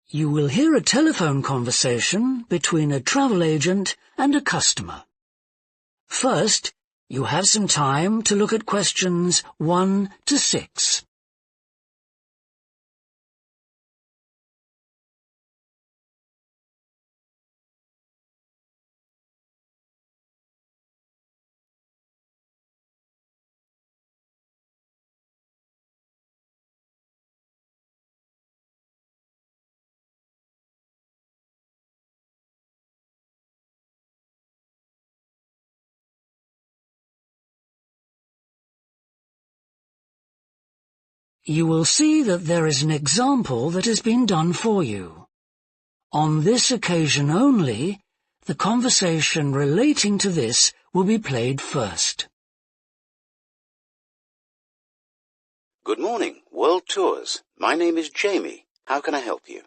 You will hear a telephone conversation between a travel agent and a customer. First, you have some time to look at questions 1 to 6. You will see that there is an example that has been done for you. On this occasion only, the conversation relating to this will be played first. Good morning, World Tours. My name is Jamie. How can I help you?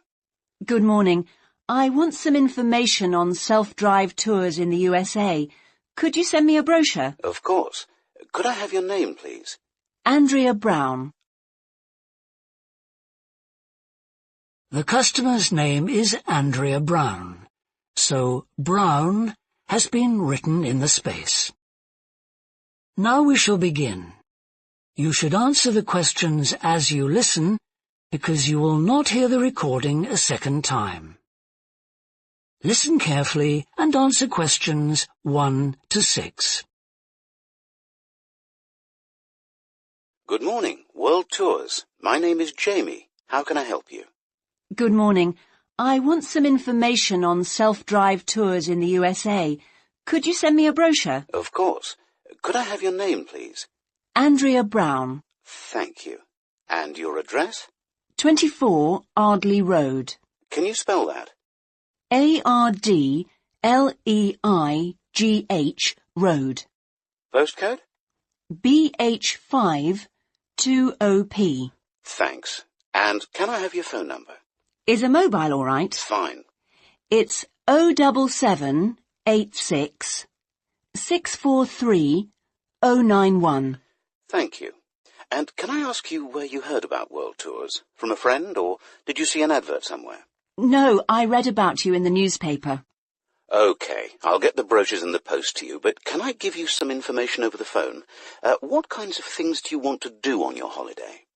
Good morning. I want some information on self-drive tours in the USA. Could you send me a brochure? Of course. Could I have your name, please? Andrea Brown. The customer's name is Andrea Brown, so Brown has been written in the space. Now we shall begin. You should answer the questions as you listen, because you will not hear the recording a second time. Listen carefully and answer questions 1 to 6. Good morning, World Tours. My name is Jamie. How can I help you? Good morning. I want some information on self-drive tours in the USA. Could you send me a brochure? Of course. Could I have your name, please? Andrea Brown. Thank you. And your address? 24 Ardley Road. Can you spell that? Ardleigh Road. Postcode? BH5 2OP. Thanks. And can I have your phone number? Is a mobile all right? Fine. It's 07786 643 091. Thank you. And can I ask you where you heard about World Tours? From a friend, or did you see an advert somewhere? No, I read about you in the newspaper. OK, I'll get the brochures in the post to you, but can I give you some information over the phone? What kinds of things do you want to do on your holiday?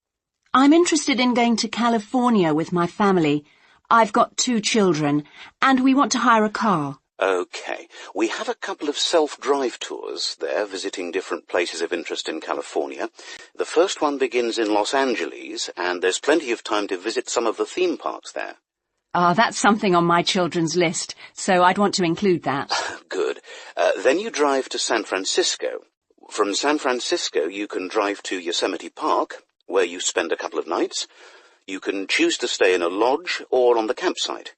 I'm interested in going to California with my family. I've got 2 children, and we want to hire a car. OK, we have a couple of self-drive tours there, visiting different places of interest in California. The first one begins in Los Angeles, and there's plenty of time to visit some of the theme parks there. That's something on my children's list, so I'd want to include that. Good. Then you drive to San Francisco. From San Francisco, you can drive to Yosemite Park, where you spend a couple of nights. You can choose to stay in a lodge or on the campsite.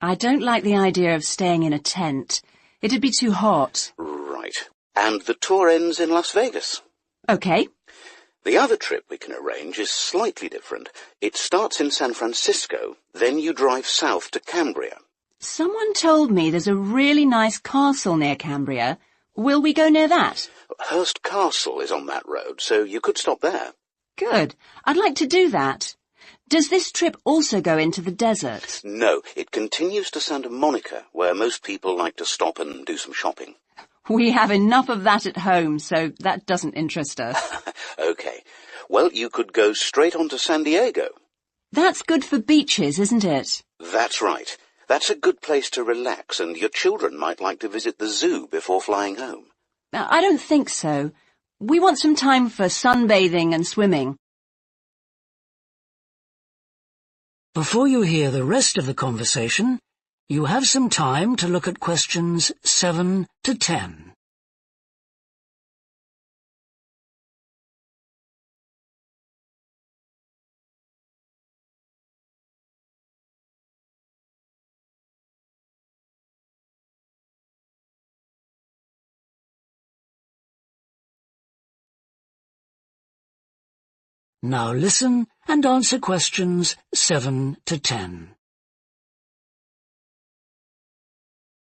I don't like the idea of staying in a tent. It'd be too hot. Right. And the tour ends in Las Vegas. OK. The other trip we can arrange is slightly different. It starts in San Francisco, then you drive south to Cambria. Someone told me there's a really nice castle near Cambria. Will we go near that? Hearst Castle is on that road, so you could stop there. Good. I'd like to do that. Does this trip also go into the desert? No, it continues to Santa Monica, where most people like to stop and do some shopping. We have enough of that at home, so that doesn't interest us. OK. Well, you could go straight on to San Diego. That's good for beaches, isn't it? That's right. That's a good place to relax, and your children might like to visit the zoo before flying home. I don't think so. We want some time for sunbathing and swimming. Before you hear the rest of the conversation, you have some time to look at questions 7 to 10. Now listen and answer questions 7 to 10.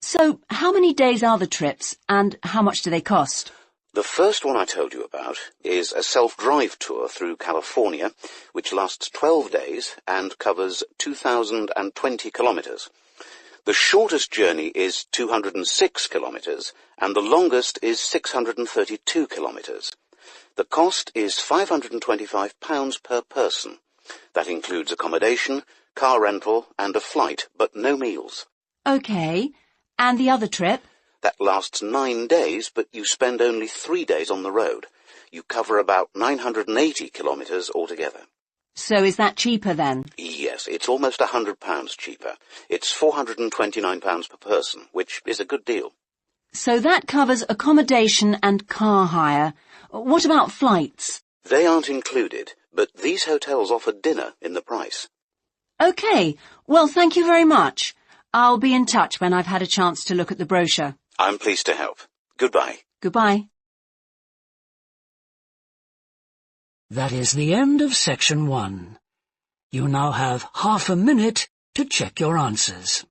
So, how many days are the trips, and how much do they cost? The first one I told you about is a self-drive tour through California, which lasts 12 days and covers 2,020 kilometers. The shortest journey is 206 kilometers, and the longest is 632 kilometers. The cost is £525 per person. That includes accommodation, car rental, and a flight, but no meals. OK. And the other trip? That lasts 9 days, but you spend only 3 days on the road. You cover about 980 kilometres altogether. So is that cheaper then? Yes, it's almost £100 cheaper. It's £429 per person, which is a good deal. So that covers accommodation and car hire. What about flights? They aren't included, but these hotels offer dinner in the price. OK. Well, thank you very much. I'll be in touch when I've had a chance to look at the brochure. I'm pleased to help. Goodbye. Goodbye. That is the end of section 1. You now have half a minute to check your answers.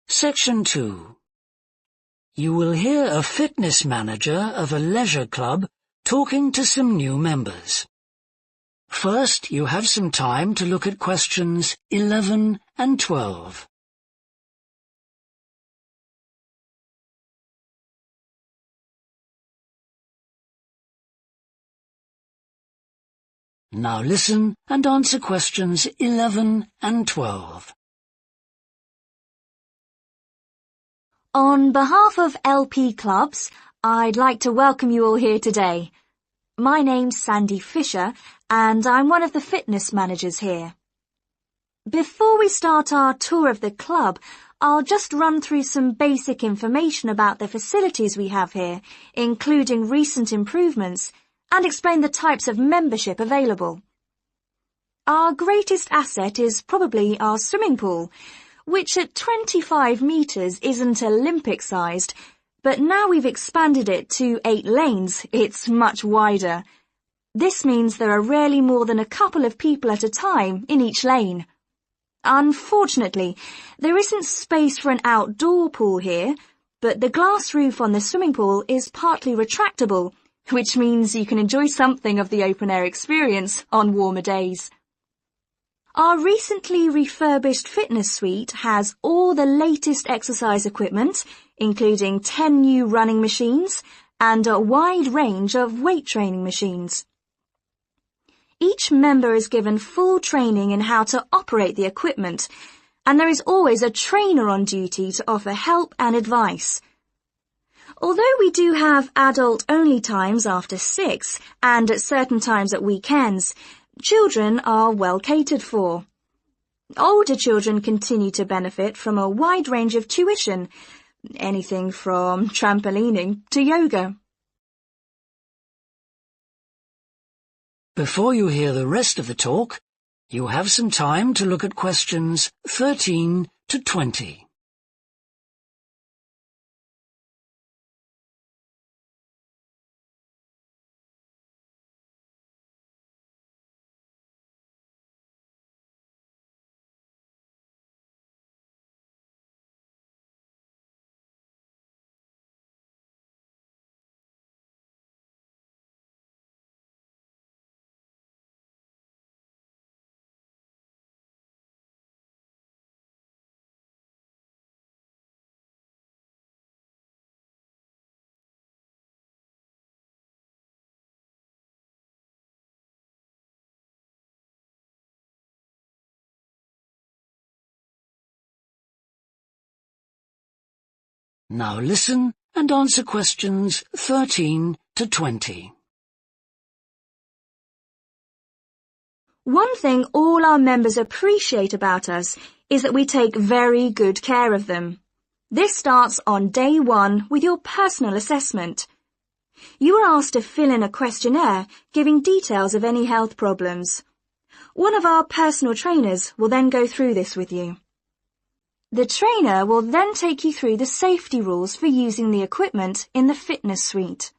Section 2. You will hear a fitness manager of a leisure club talking to some new members. First, you have some time to look at questions 11 and 12. Now listen and answer questions 11 and 12. On behalf of LP Clubs, I'd like to welcome you all here today. My name's Sandy Fisher, and I'm one of the fitness managers here. Before we start our tour of the club, I'll just run through some basic information about the facilities we have here, including recent improvements, and explain the types of membership available. Our greatest asset is probably our swimming pool, which at 25 metres isn't Olympic-sized, but now we've expanded it to 8 lanes, it's much wider. This means there are rarely more than a couple of people at a time in each lane. Unfortunately, there isn't space for an outdoor pool here, but the glass roof on the swimming pool is partly retractable, which means you can enjoy something of the open-air experience on warmer days. Our recently refurbished fitness suite has all the latest exercise equipment, including 10 new running machines and a wide range of weight training machines. Each member is given full training in how to operate the equipment, and there is always a trainer on duty to offer help and advice. Although we do have adult-only times after 6 and at certain times at weekends, children are well catered for. Older children continue to benefit from a wide range of tuition, anything from trampolining to yoga. Before you hear the rest of the talk, you have some time to look at questions 13 to 20. Now listen and answer questions 13 to 20. One thing all our members appreciate about us is that we take very good care of them. This starts on day 1 with your personal assessment. You are asked to fill in a questionnaire giving details of any health problems. One of our personal trainers will then go through this with you. The trainer will then take you through the safety rules for using the equipment in the fitness suite.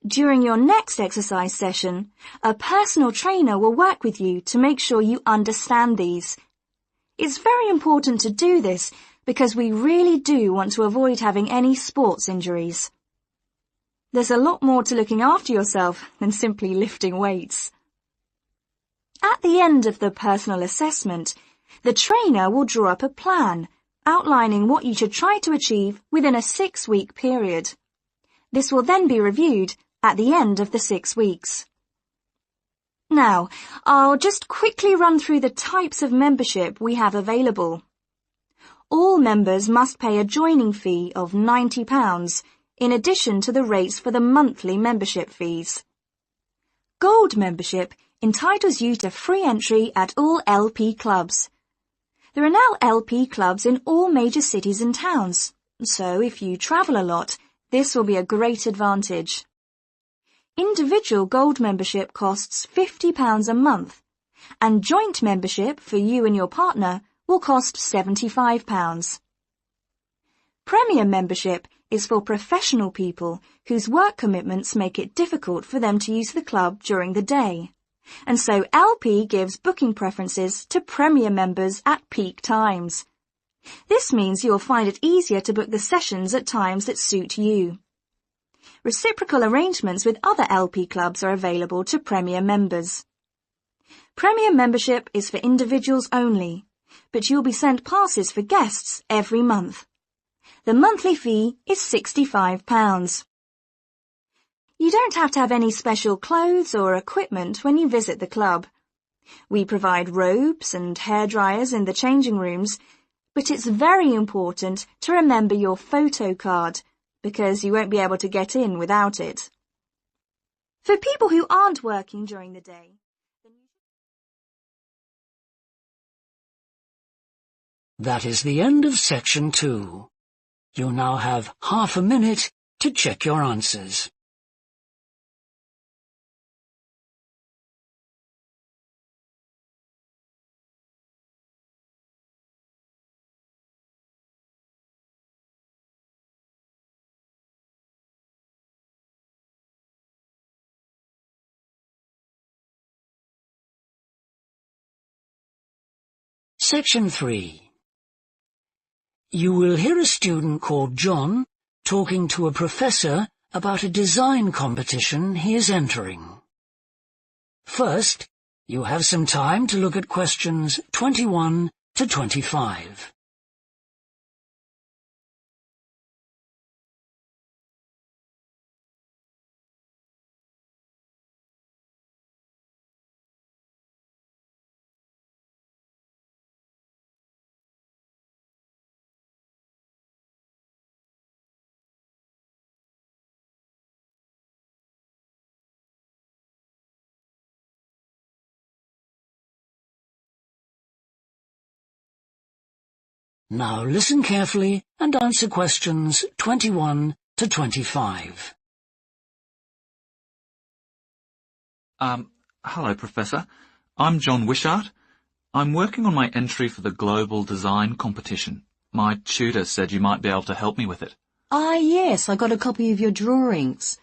During your next exercise session, a personal trainer will work with you to make sure you understand these. It's very important to do this because we really do want to avoid having any sports injuries. There's a lot more to looking after yourself than simply lifting weights. At the end of the personal assessment, the trainer will draw up a plan outlining what you should try to achieve within a 6-week period. This will then be reviewed at the end of the 6 weeks. Now, I'll just quickly run through the types of membership we have available. All members must pay a joining fee of £90 in addition to the rates for the monthly membership fees. Gold membership entitles you to free entry at all LP clubs. There are now LP clubs in all major cities and towns, so if you travel a lot, this will be a great advantage. Individual gold membership costs £50 a month, and joint membership for you and your partner will cost £75. Premier membership is for professional people whose work commitments make it difficult for them to use the club during the day, and so LP gives booking preferences to Premier members at peak times. This means you'll find it easier to book the sessions at times that suit you. Reciprocal arrangements with other LP clubs are available to Premier members. Premier membership is for individuals only, but you'll be sent passes for guests every month. The monthly fee is £65. You don't have to have any special clothes or equipment when you visit the club. We provide robes and hairdryers in the changing rooms, but it's very important to remember your photo card, because you won't be able to get in without it. For people who aren't working during the day, That is the end of section 2. You now have half a minute to check your answers. Section 3. You will hear a student called John talking to a professor about a design competition he is entering. First, you have some time to look at questions 21 to 25. Now listen carefully and answer questions 21 to 25. Hello, Professor. I'm John Wishart. I'm working on my entry for the Global Design Competition. My tutor said you might be able to help me with it. Ah, yes, I got a copy of your drawings.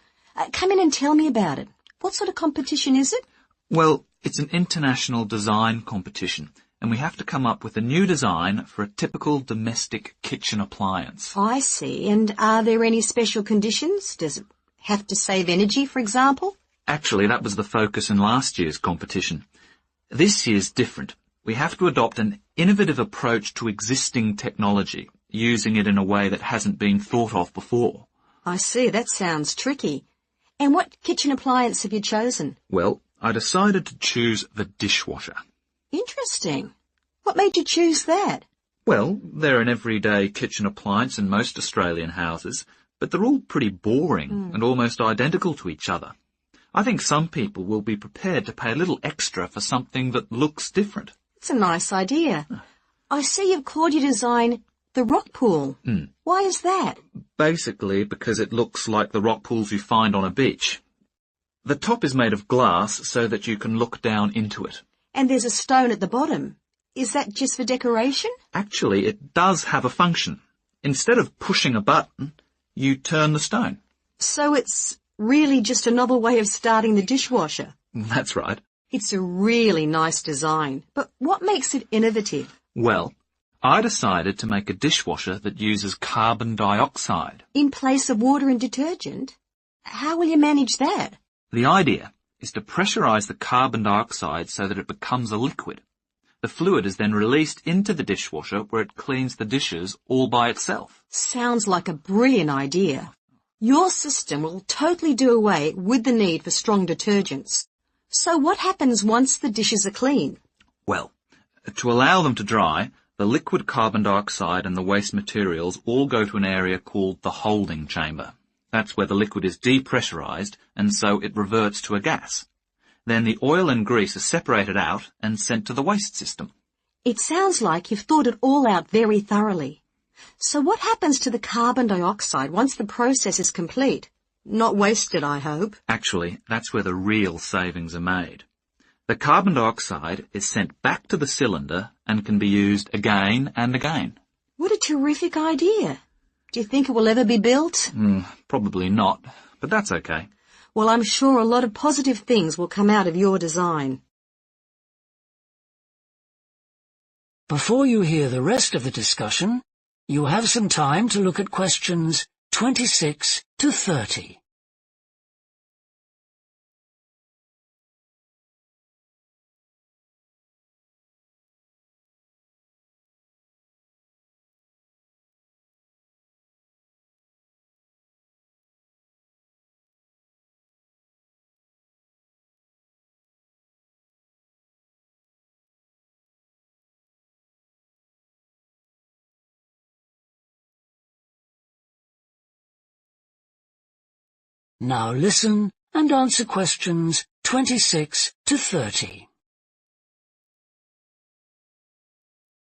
Come in and tell me about it. What sort of competition is it? Well, it's an international design competition, and we have to come up with a new design for a typical domestic kitchen appliance. I see. And are there any special conditions? Does it have to save energy, for example? Actually, that was the focus in last year's competition. This year's different. We have to adopt an innovative approach to existing technology, using it in a way that hasn't been thought of before. I see. That sounds tricky. And what kitchen appliance have you chosen? Well, I decided to choose the dishwasher. Interesting. What made you choose that? Well, they're an everyday kitchen appliance in most Australian houses, but they're all pretty boring and almost identical to each other. I think some people will be prepared to pay a little extra for something that looks different. It's a nice idea. I see you've called your design the rock pool. Why is that? Basically because it looks like the rock pools you find on a beach. The top is made of glass so that you can look down into it. And there's a stone at the bottom. Is that just for decoration? Actually, it does have a function. Instead of pushing a button, you turn the stone. So it's really just a novel way of starting the dishwasher. That's right. It's a really nice design, but what makes it innovative? Well, I decided to make a dishwasher that uses carbon dioxide. In place of water and detergent? How will you manage that? The idea is to pressurize the carbon dioxide so that it becomes a liquid. The fluid is then released into the dishwasher where it cleans the dishes all by itself. Sounds like a brilliant idea. Your system will totally do away with the need for strong detergents. So what happens once the dishes are clean? Well, to allow them to dry, the liquid carbon dioxide and the waste materials all go to an area called the holding chamber. That's where the liquid is depressurized, and so it reverts to a gas. Then the oil and grease are separated out and sent to the waste system. It sounds like you've thought it all out very thoroughly. So what happens to the carbon dioxide once the process is complete? Not wasted, I hope. Actually, that's where the real savings are made. The carbon dioxide is sent back to the cylinder and can be used again and again. What a terrific idea. Do you think it will ever be built? Probably not, but that's okay. Well, I'm sure a lot of positive things will come out of your design. Before you hear the rest of the discussion, you have some time to look at questions 26 to 30. Now listen and answer questions 26 to 30.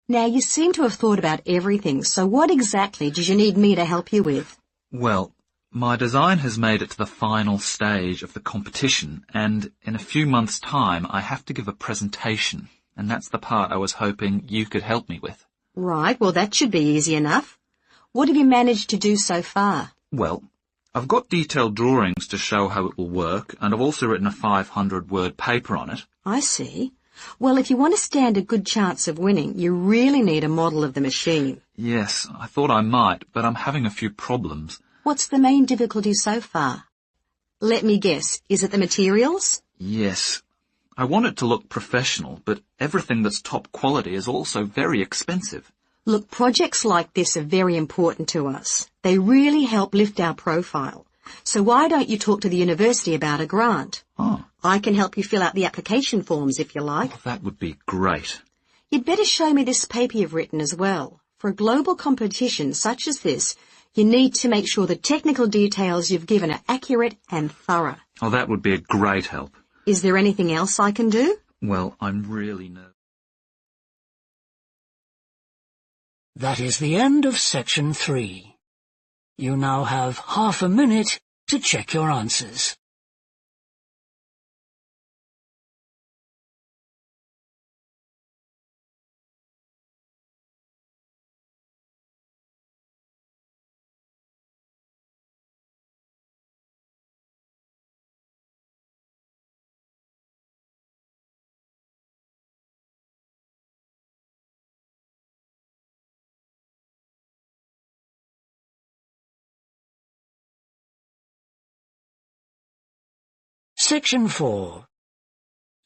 Now, you seem to have thought about everything, so what exactly did you need me to help you with? Well, my design has made it to the final stage of the competition, and in a few months' time I have to give a presentation, and that's the part I was hoping you could help me with. Right, well that should be easy enough. What have you managed to do so far? Well, I've got detailed drawings to show how it will work, and I've also written a 500-word paper on it. I see. Well, if you want to stand a good chance of winning, you really need a model of the machine. Yes, I thought I might, but I'm having a few problems. What's the main difficulty so far? Let me guess, is it the materials? Yes. I want it to look professional, but everything that's top quality is also very expensive. Look, projects like this are very important to us. They really help lift our profile. So why don't you talk to the university about a grant? Oh. I can help you fill out the application forms if you like. Oh, that would be great. You'd better show me this paper you've written as well. For a global competition such as this, you need to make sure the technical details you've given are accurate and thorough. Oh, that would be a great help. Is there anything else I can do? Well, I'm really nervous. That is the end of section 3. You now have half a minute to check your answers. Section 4.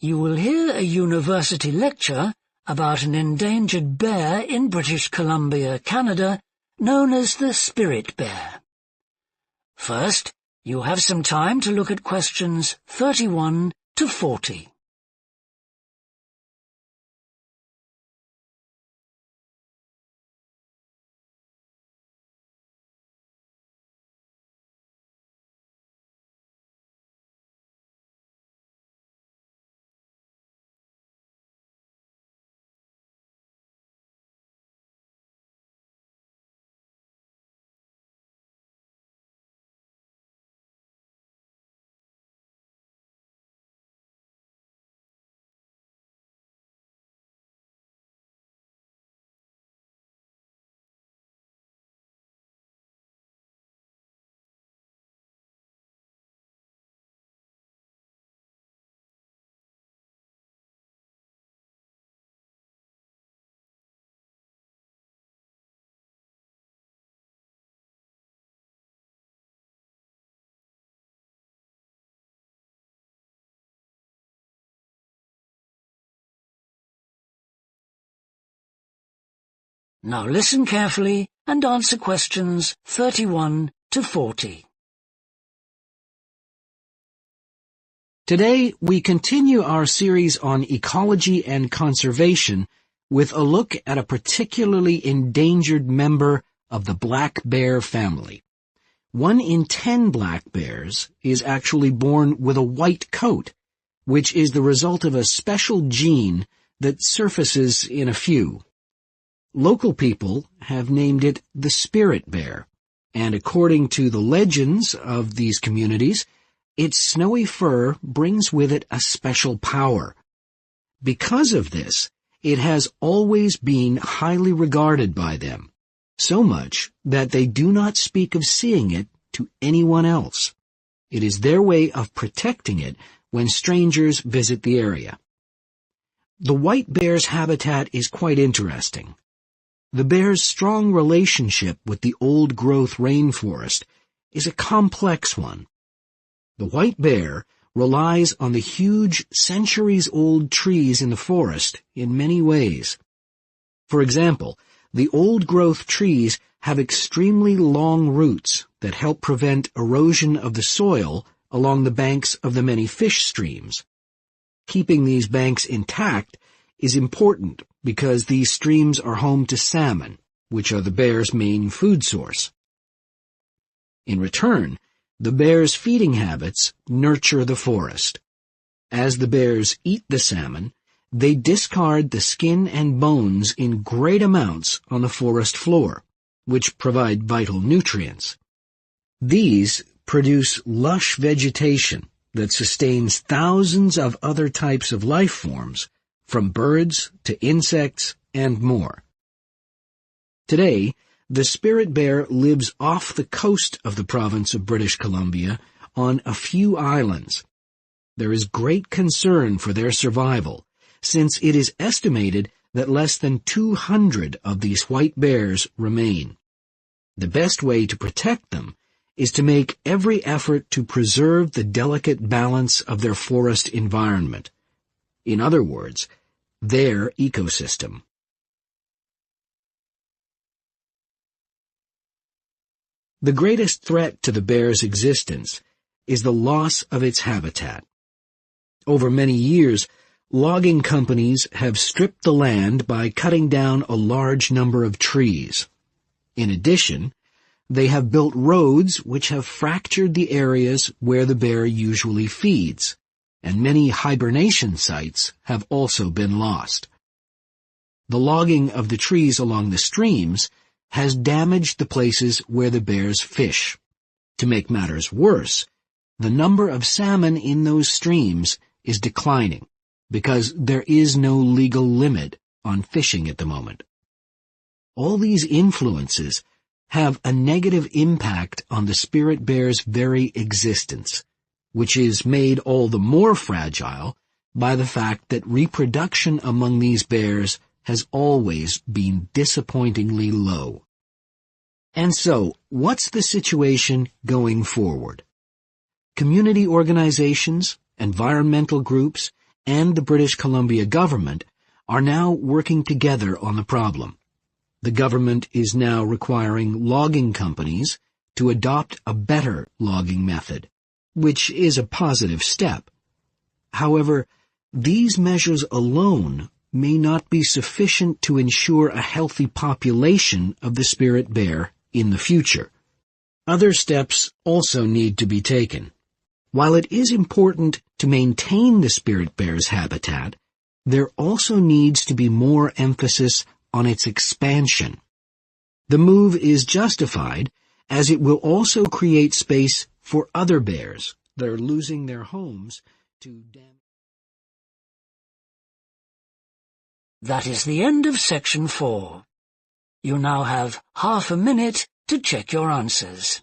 You will hear a university lecture about an endangered bear in British Columbia, Canada, known as the spirit bear. First, you have some time to look at questions 31 to 40. Now listen carefully and answer questions 31 to 40. Today, we continue our series on ecology and conservation with a look at a particularly endangered member of the black bear family. 1 in 10 black bears is actually born with a white coat, which is the result of a special gene that surfaces in a few. Local people have named it the spirit bear, and according to the legends of these communities, its snowy fur brings with it a special power. Because of this, it has always been highly regarded by them, so much that they do not speak of seeing it to anyone else. It is their way of protecting it when strangers visit the area. The white bear's habitat is quite interesting. The bear's strong relationship with the old-growth rainforest is a complex one. The white bear relies on the huge, centuries-old trees in the forest in many ways. For example, the old-growth trees have extremely long roots that help prevent erosion of the soil along the banks of the many fish streams. Keeping these banks intact is important because these streams are home to salmon, which are the bear's main food source. In return, the bear's feeding habits nurture the forest. As the bears eat the salmon, they discard the skin and bones in great amounts on the forest floor, which provide vital nutrients. These produce lush vegetation that sustains thousands of other types of life forms, from birds to insects and more. Today, the spirit bear lives off the coast of the province of British Columbia on a few islands. There is great concern for their survival, since it is estimated that less than 200 of these white bears remain. The best way to protect them is to make every effort to preserve the delicate balance of their forest environment. In other words, their ecosystem. The greatest threat to the bear's existence is the loss of its habitat. Over many years, logging companies have stripped the land by cutting down a large number of trees. In addition, they have built roads which have fractured the areas where the bear usually feeds, and many hibernation sites have also been lost. The logging of the trees along the streams has damaged the places where the bears fish. To make matters worse, the number of salmon in those streams is declining because there is no legal limit on fishing at the moment. All these influences have a negative impact on the spirit bear's very existence, which is made all the more fragile by the fact that reproduction among these bears has always been disappointingly low. And so, what's the situation going forward? Community organizations, environmental groups, and the British Columbia government are now working together on the problem. The government is now requiring logging companies to adopt a better logging method, which is a positive step. However, these measures alone may not be sufficient to ensure a healthy population of the spirit bear in the future. Other steps also need to be taken. While it is important to maintain the spirit bear's habitat, there also needs to be more emphasis on its expansion. The move is justified as it will also create space for other bears that are losing their homes to damage. That is the end of section 4. You now have half a minute to check your answers.